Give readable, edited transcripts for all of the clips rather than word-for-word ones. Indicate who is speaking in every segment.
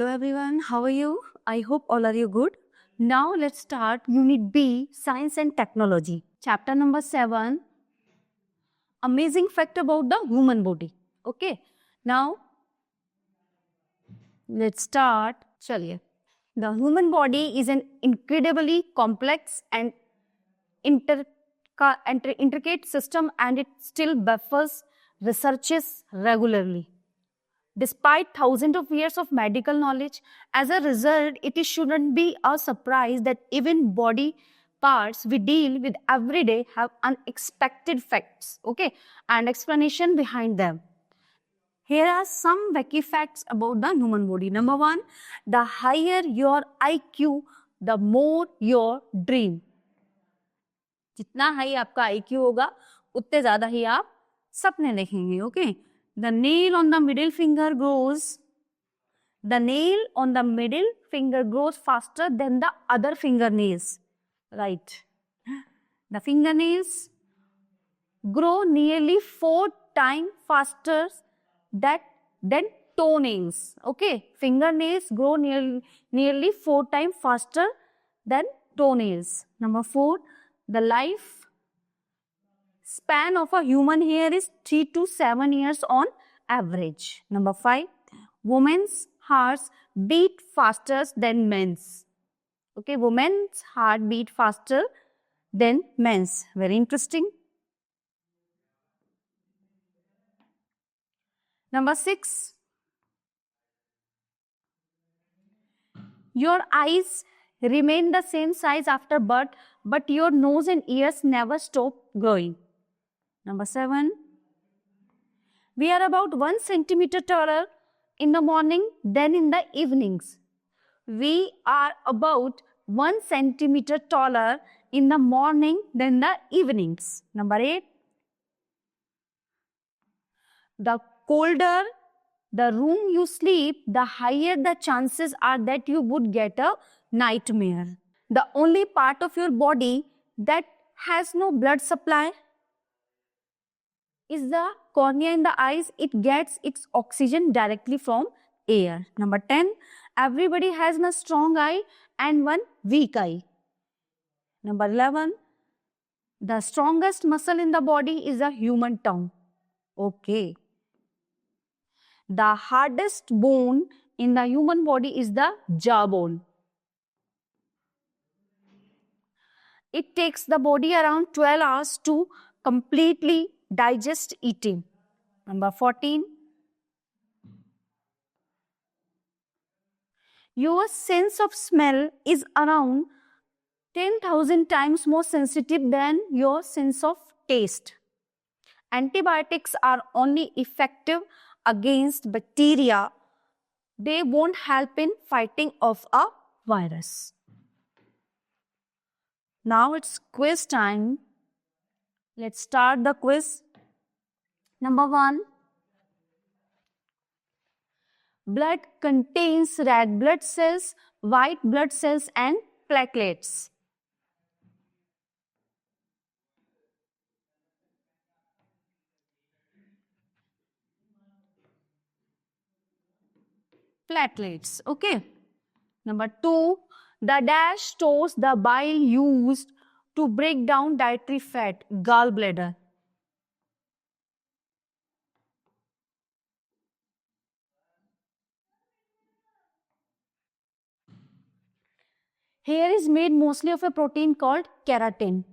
Speaker 1: Hello everyone, how are you? I hope all are you good. Now let's start Unit B, Science and Technology. Chapter number 7, Amazing Fact about the Human Body. Okay, now let's start. Chaliye. The human body is an incredibly complex and intricate system, and it still baffles researchers regularly. Despite thousands of years of medical knowledge, as a result, shouldn't be a surprise that even body parts we deal with every day have unexpected facts, okay, and explanation behind them. Here are some wacky facts about the human body. Number one, the higher your IQ, the more your dream. जितना high आपका IQ होगा, उतने ज्यादा ही आप सपने देखेंगे, okay? The nail on the middle finger grows. The nail on the middle finger grows faster than the other fingernails. Right. The fingernails grow nearly 4 times faster than toenails. Okay. Fingernails grow nearly 4 times faster than toenails. Number 4. The life span of a human hair is 3 to 7 years on average. Number 5. Women's hearts beat faster than men's. Okay, women's heart beat faster than men's. Very interesting. Number 6. Your eyes remain the same size after birth, but your nose and ears never stop growing. Number 7. We are about 1 centimeter taller in the morning than in the evenings. We are about 1 centimeter taller in the morning than the evenings. Number 8. The colder the room you sleep, the higher the chances are that you would get a nightmare. The only part of your body that has no blood supply is the cornea in the eyes. It gets its oxygen directly from air. Number 10. Everybody has one strong eye and one weak eye. Number 11. The strongest muscle in the body is the human tongue. Okay. The hardest bone in the human body is the jawbone. It takes the body around 12 hours to completely digest eating. Number 14. Your sense of smell is around 10,000 times more sensitive than your sense of taste. Antibiotics are only effective against bacteria. They won't help in fighting off a virus. Now it's quiz time. Let's start the quiz. Number 1. Blood contains red blood cells, white blood cells, and platelets. Platelets, okay. Number 2, the dash stores the bile used to break down dietary fat, gallbladder. Hair is made mostly of a protein called keratin.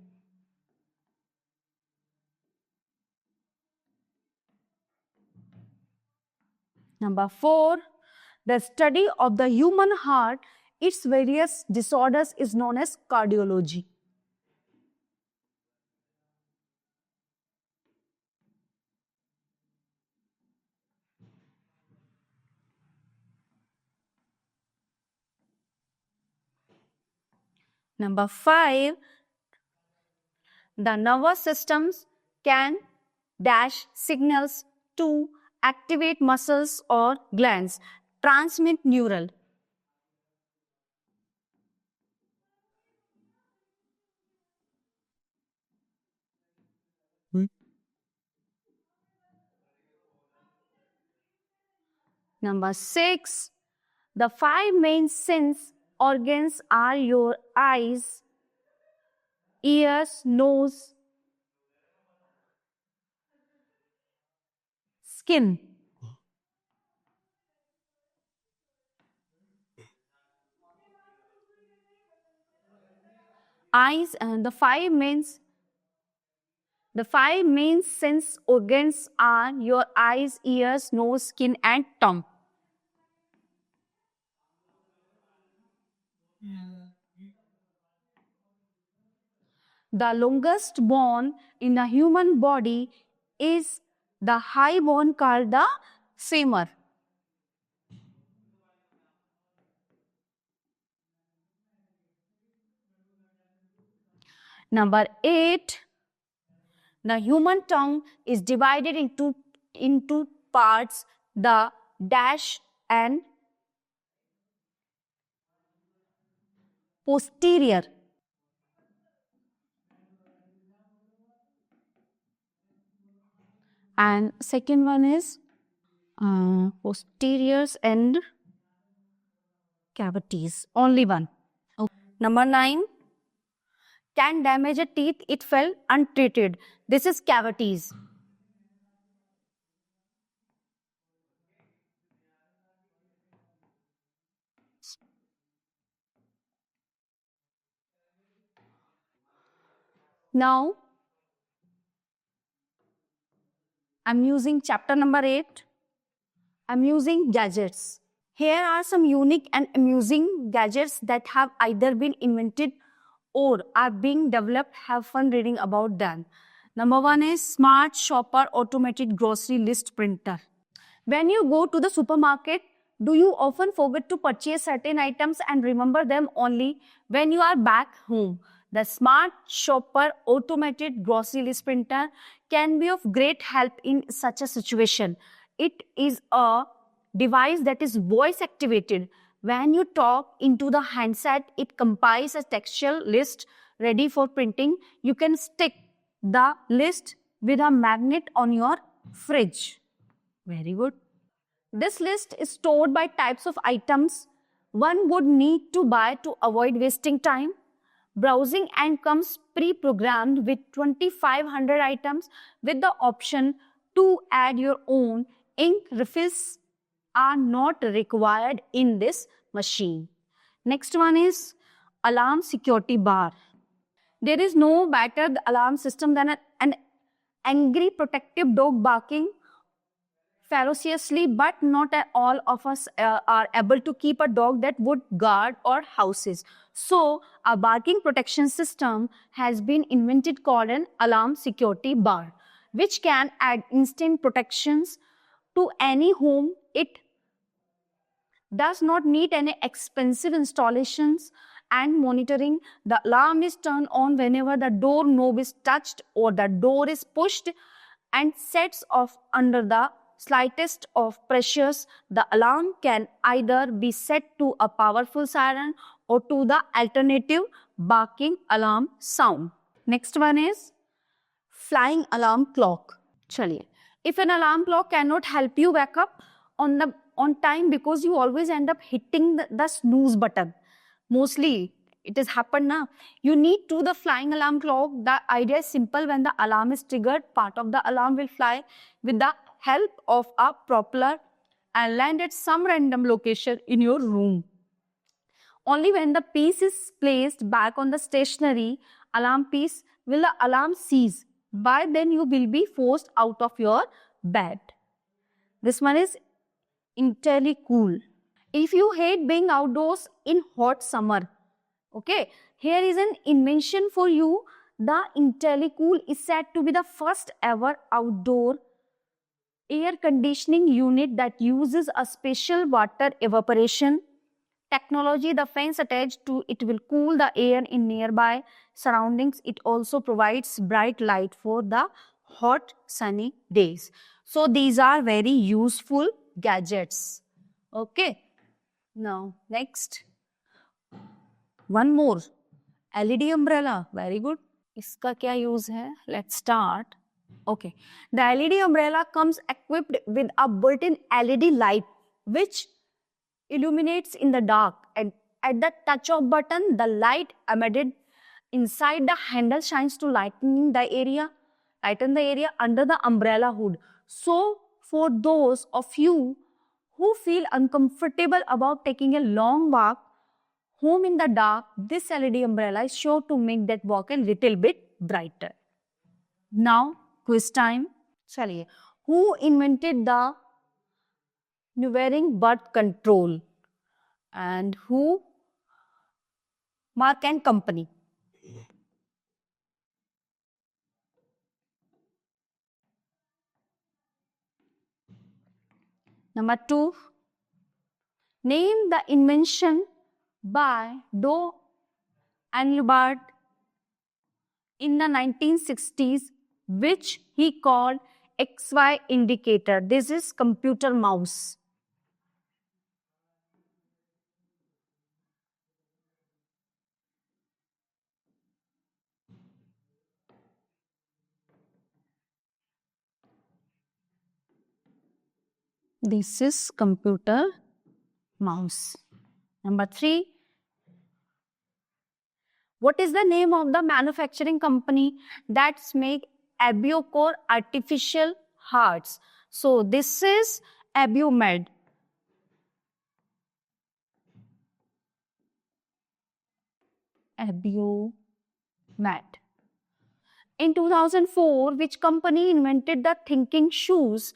Speaker 1: Number 4, the study of the human heart, its various disorders is known as cardiology. Number 5, the nervous systems can dash signals to activate muscles or glands, transmit neural. Number 6, The five main sense organs are your eyes, ears, nose, skin. Eyes and the five main sense organs are your eyes, ears, nose, skin, and tongue. The longest bone in a human body is the high bone called the femur. Number 8, the human tongue is divided into parts, the dash and posterior. And second one is posteriors and cavities. Only one. Okay. Number 9, can damage a teeth if fell untreated. This is cavities. Now, I'm using chapter number 8. I'm using gadgets. Here are some unique and amusing gadgets that have either been invented or are being developed. Have fun reading about them. Number 1 is Smart Shopper Automated Grocery List Printer. When you go to the supermarket, do you often forget to purchase certain items and remember them only when you are back home? The Smart Shopper Automated Grocery List Printer can be of great help in such a situation. It is a device that is voice activated. When you talk into the handset, it compiles a textual list ready for printing. You can stick the list with a magnet on your fridge. Very good. This list is stored by types of items one would need to buy to avoid wasting time browsing and comes pre-programmed with 2500 items with the option to add your own. Ink refills are not required in this machine. Next one is alarm security bar. There is no better alarm system than an angry protective dog barking ferociously, but not all of us are able to keep a dog that would guard our houses. So, a barking protection system has been invented called an alarm security bar, which can add instant protections to any home. It does not need any expensive installations and monitoring. The alarm is turned on whenever the door knob is touched or the door is pushed and sets off under the slightest of pressures. The alarm can either be set to a powerful siren or to the alternative barking alarm sound. Next one is flying alarm clock. Chaliye. If an alarm clock cannot help you wake up on time because you always end up hitting the snooze button, mostly it has happened now. You need to the flying alarm clock. The idea is simple. When the alarm is triggered, part of the alarm will fly with the help of a propeller and land at some random location in your room. Only when the piece is placed back on the stationary alarm piece will the alarm cease. By then you will be forced out of your bed. This one is IntelliCool. If you hate being outdoors in hot summer, okay, here is an invention for you. The IntelliCool is said to be the first ever outdoor air conditioning unit that uses a special water evaporation technology. The fans attached to it will cool the air in nearby surroundings. It also provides bright light for the hot sunny days. So these are very useful gadgets. Okay. Now next. One more. LED umbrella. Very good. इसका क्या use है? Let's start. Okay. The LED umbrella comes equipped with a built-in LED light which illuminates in the dark, and at the touch of button, the light emitted inside the handle shines to lighten the area under the umbrella hood. So, for those of you who feel uncomfortable about taking a long walk home in the dark, this LED umbrella is sure to make that walk a little bit brighter. Now, quiz time. Chaliye. Who invented the Nuvaring birth control? And who? Mark and Company. Number 2, name the invention by Doe and Lubart in the 1960s, which he called XY indicator. This is computer mouse. This is computer mouse. Number 3, what is the name of the manufacturing company that's make Abiocore artificial hearts? So this is Abiomed. Abiomed. In 2004, which company invented the thinking shoes,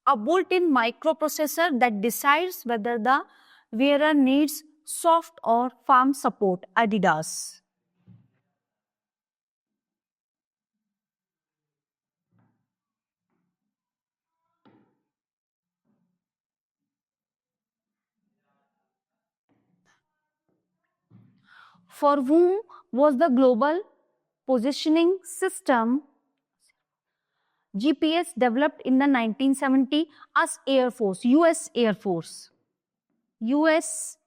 Speaker 1: a built-in microprocessor that decides whether the wearer needs soft or firm support? Adidas. For whom was the global positioning system GPS developed in the 1970s? As Air Force, US Air Force. US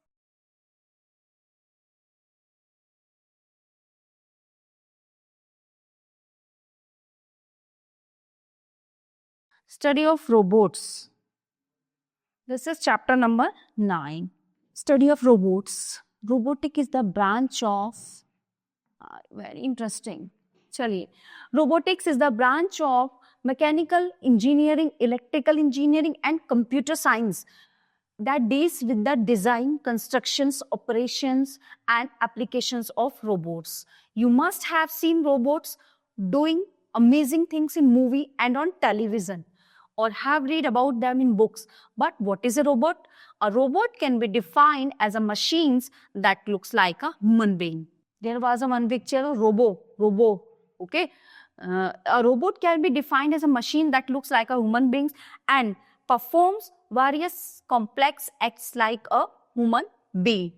Speaker 1: study of robots. This is chapter number 9. Study of robots. Robotic is the branch of very interesting. Chaliye. Robotics is the branch of mechanical engineering, electrical engineering, and computer science that deals with the design, constructions, operations, and applications of robots. You must have seen robots doing amazing things in movie and on television, or have read about them in books. But what is a robot? A robot can be defined as a machine that looks like a human being. There was a one picture of robo, okay? A robot can be defined as a machine that looks like a human being and performs various complex acts like a human being.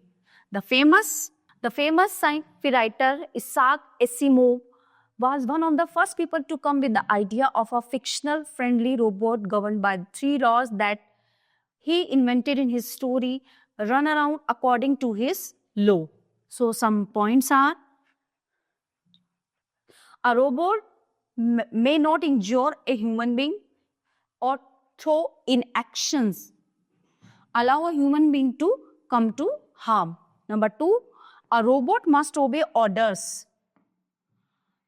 Speaker 1: The famous scientific writer Isaac Asimov was one of the first people to come with the idea of a fictional friendly robot governed by 3 laws that he invented in his story Run Around according to his law. So some points are: a robot may not injure a human being or through inactions allow a human being to come to harm. Number 2, a robot must obey orders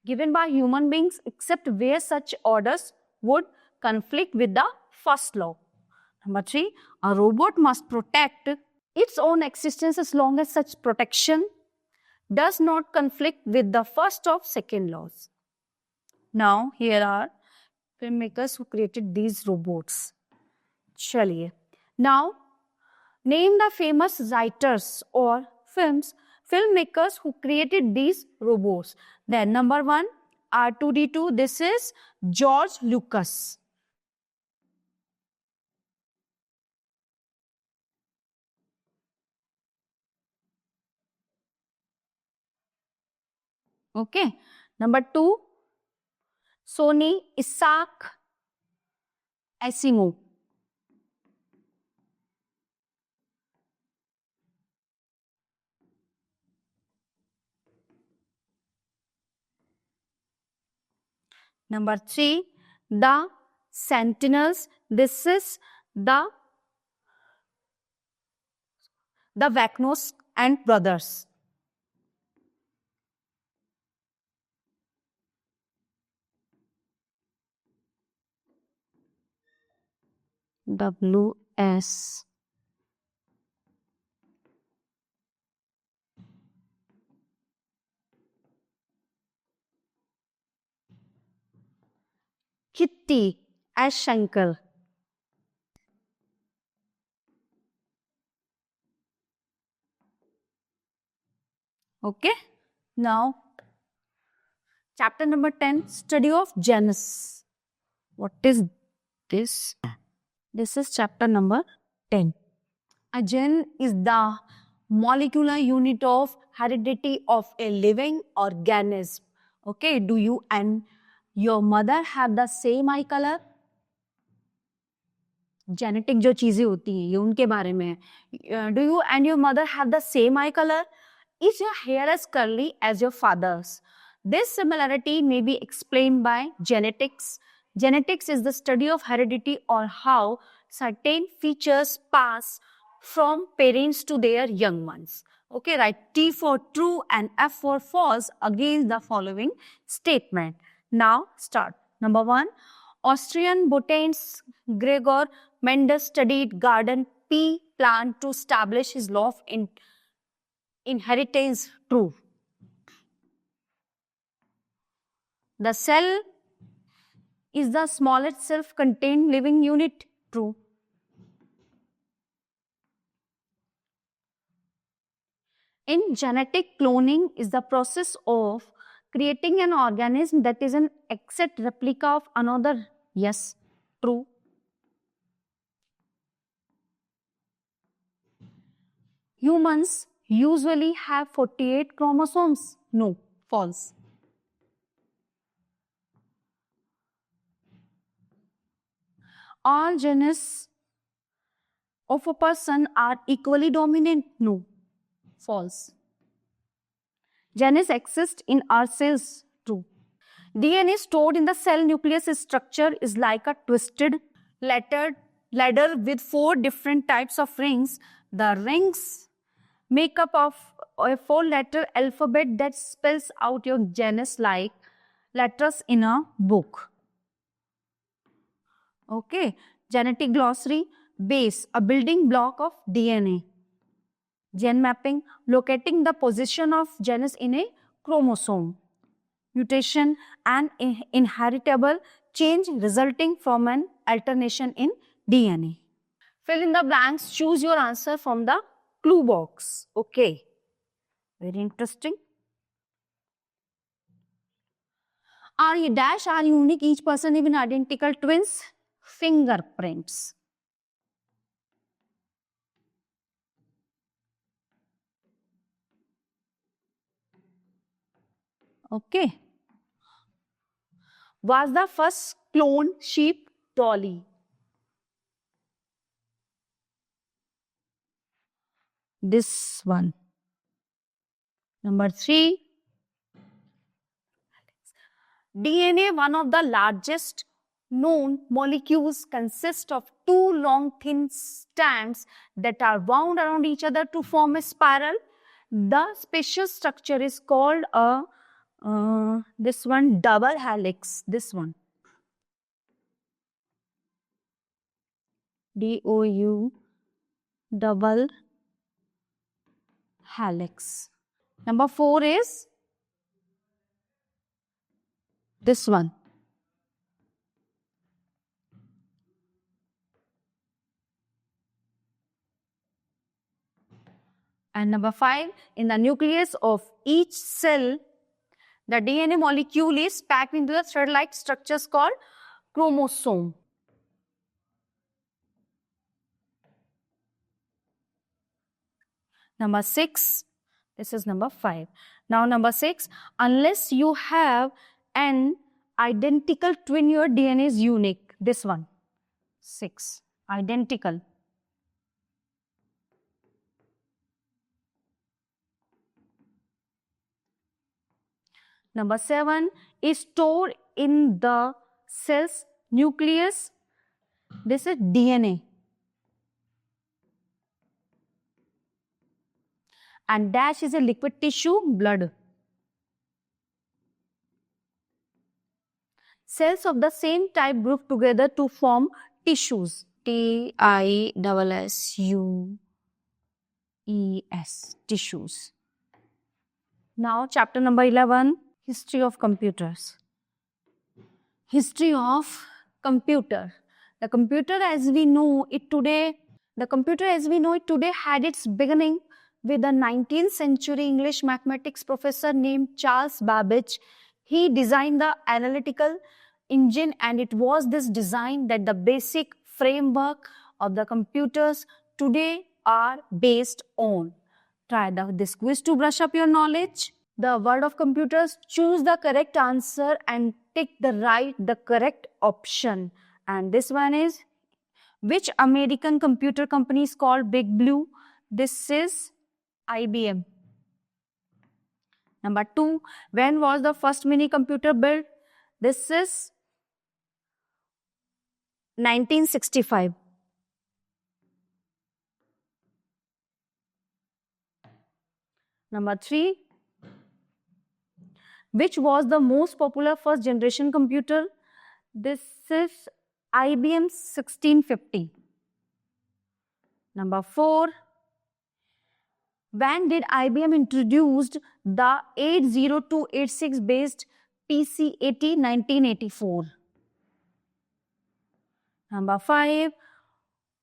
Speaker 1: given by human beings except where such orders would conflict with the first law. Number 3, a robot must protect its own existence as long as such protection does not conflict with the first of second laws. Now, here are filmmakers who created these robots. Chaliye. Now, name the famous writers or filmmakers who created these robots. Then number 1, R2D2. This is George Lucas. Okay. Number 2, Sony Isaac Asimov. Number 3, the Sentinels. This is the the Vacnos and brothers. WS. Kitty as Shankar. Okay. Now, chapter number 10, study of genus. What is this? This is chapter number 10. A gen is the molecular unit of heredity of a living organism. Okay, do you and your mother have the same eye color? Genetic जो चीजें होती हैं ये उनके बारे में है. Do you and your mother have the same eye colour? Is your hair as curly as your father's? This similarity may be explained by genetics. Genetics is the study of heredity or how certain features pass from parents to their young ones. Okay, write T for true and F for false against the following statement. Now start. Number 1, Austrian botanist Gregor Mendel studied garden pea plant to establish his law of inheritance. True. The cell is the smallest self-contained living unit. True. In genetic cloning is the process of creating an organism that is an exact replica of another. Yes. True. Humans usually have 48 chromosomes. No. False. All genes of a person are equally dominant. No. False. Genes exist in our cells. True. DNA stored in the cell nucleus structure is like a twisted ladder with 4 different types of rings. The rings make up of a 4-letter alphabet that spells out your genus like letters in a book. Okay. Genetic glossary. Base, a building block of DNA. Gen mapping, locating the position of genus in a chromosome. Mutation, an inheritable change resulting from an alternation in DNA. Fill in the blanks, choose your answer from the clue box. Okay. Very interesting. Are unique, each person even identical twins? Fingerprints. Okay. Was the first clone sheep Dolly? This one. Number 3. DNA, one of the largest known molecules, consists of 2 long thin strands that are wound around each other to form a spiral. The special structure is called a this one double helix. This one. DOU double helix. Number 4 is this one. And number 5, in the nucleus of each cell, the DNA molecule is packed into the thread-like structures called chromosome. Number 6, this is number 5. Now number 6, unless you have an identical twin, your DNA is unique. This one. 6. Identical. Number 7 is stored in the cell's nucleus. This is DNA. and dash is a liquid tissue, blood. Cells of the same type group together to form tissues. Tissues. Tissues. Now, chapter number 11, History of Computers. History of computer. The computer as we know it today had its beginning with a 19th century English mathematics professor named Charles Babbage. He designed the analytical engine, and it was this design that the basic framework of the computers today are based on. Try this quiz to brush up your knowledge. The word of computers, choose the correct answer and tick the correct option. And this one is, which American computer company is called Big Blue? This is IBM. Number 2, when was the first mini computer built? This is 1965. Number 3, which was the most popular first generation computer? This is IBM 1650. Number 4, when did IBM introduced the 80286 based PC-80? 1984. Number 5,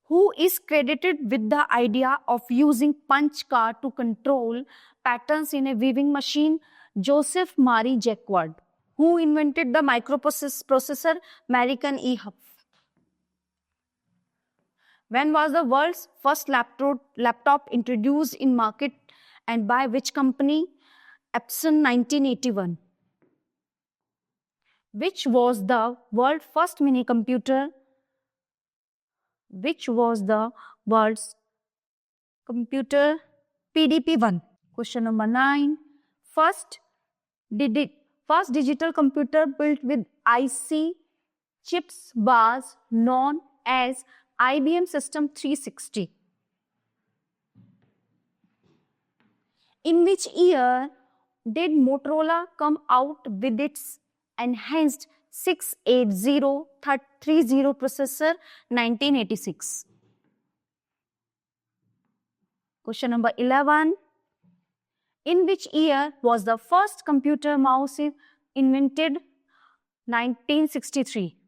Speaker 1: who is credited with the idea of using punch card to control patterns in a weaving machine? Joseph Marie Jacquard. Who invented the microprocessor? American E. Huff. When was the world's first laptop introduced in market and by which company? Epson, 1981. Which was the world's first mini computer? Which was the world's computer? PDP-1. Question number 9. First digital computer built with IC chips was known as IBM System 360. In which year did Motorola come out with its enhanced 68030 processor? 1986. Question number 11. In which year was the first computer mouse invented? 1963.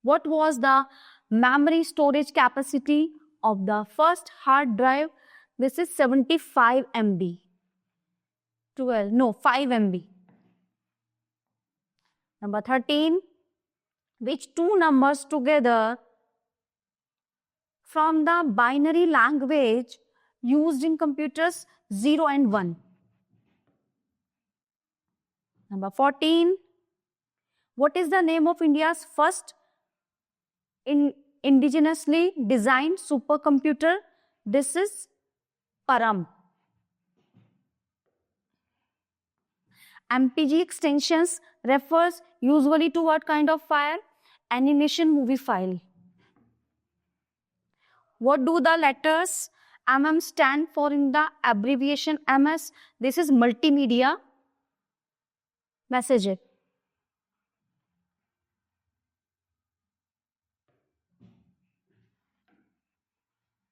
Speaker 1: What was the memory storage capacity of the first hard drive? This is 75 MB. 5 MB. Number 13. Which two numbers together from the binary language used in computers? 0 and 1. Number 14. What is the name of India's first indigenously designed supercomputer? This is Param. MPG extensions refers usually to what kind of file? Animation movie file. What do the letters MM stand for in the abbreviation MS? This is multimedia message.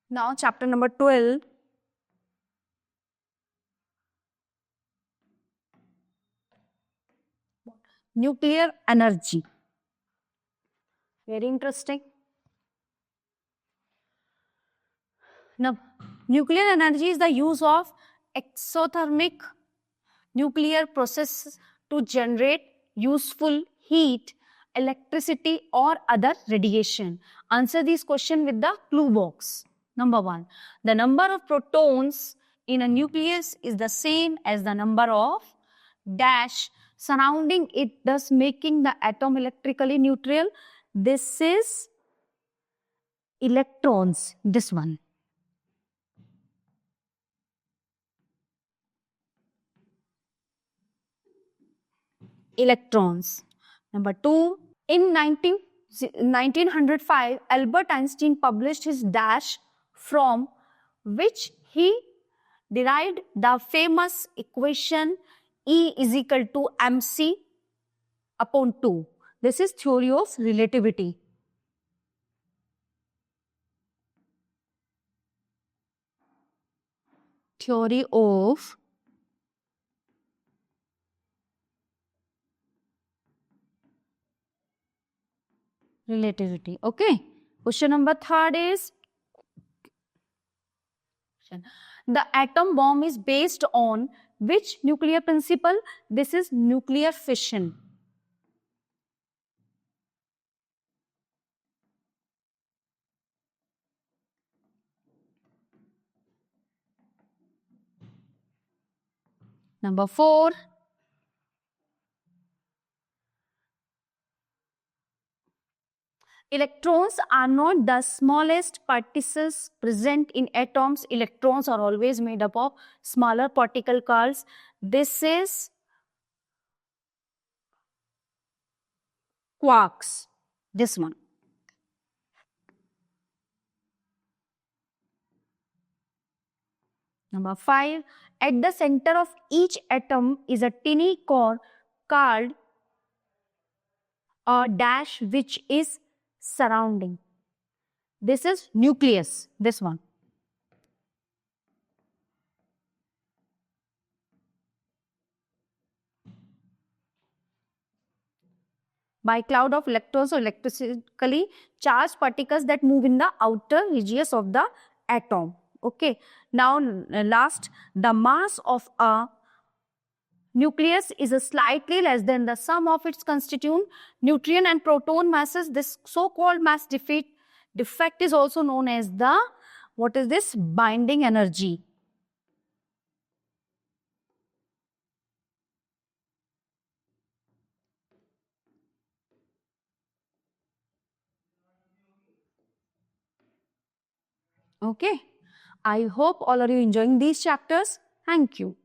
Speaker 1: Now chapter number 12. Nuclear energy. Very interesting. Now, nuclear energy is the use of exothermic nuclear processes to generate useful heat, electricity or other radiation. Answer this question with the clue box. Number 1. The number of protons in a nucleus is the same as the number of dash surrounding it, thus making the atom electrically neutral. This is electrons, this one. Electrons. Number 2, in 1905, Albert Einstein published his dash from which he derived the famous equation E is equal to mc upon 2. This is theory of relativity. Theory of relativity. Okay. Question number 3 is, the atom bomb is based on which nuclear principle? This is nuclear fission. Number 4, electrons are not the smallest particles present in atoms. Electrons are always made up of smaller particles. This is quarks. This one. Number 5, at the center of each atom is a tiny core called a dash, which is surrounding. This is nucleus, this one. By cloud of electrons or electrically charged particles that move in the outer regions of the atom. Okay. Now, last, the mass of a nucleus is a slightly less than the sum of its constituent neutron and proton masses. This so-called mass defect is also known as the, what is this? Binding energy. Okay. I hope all are you enjoying these chapters. Thank you.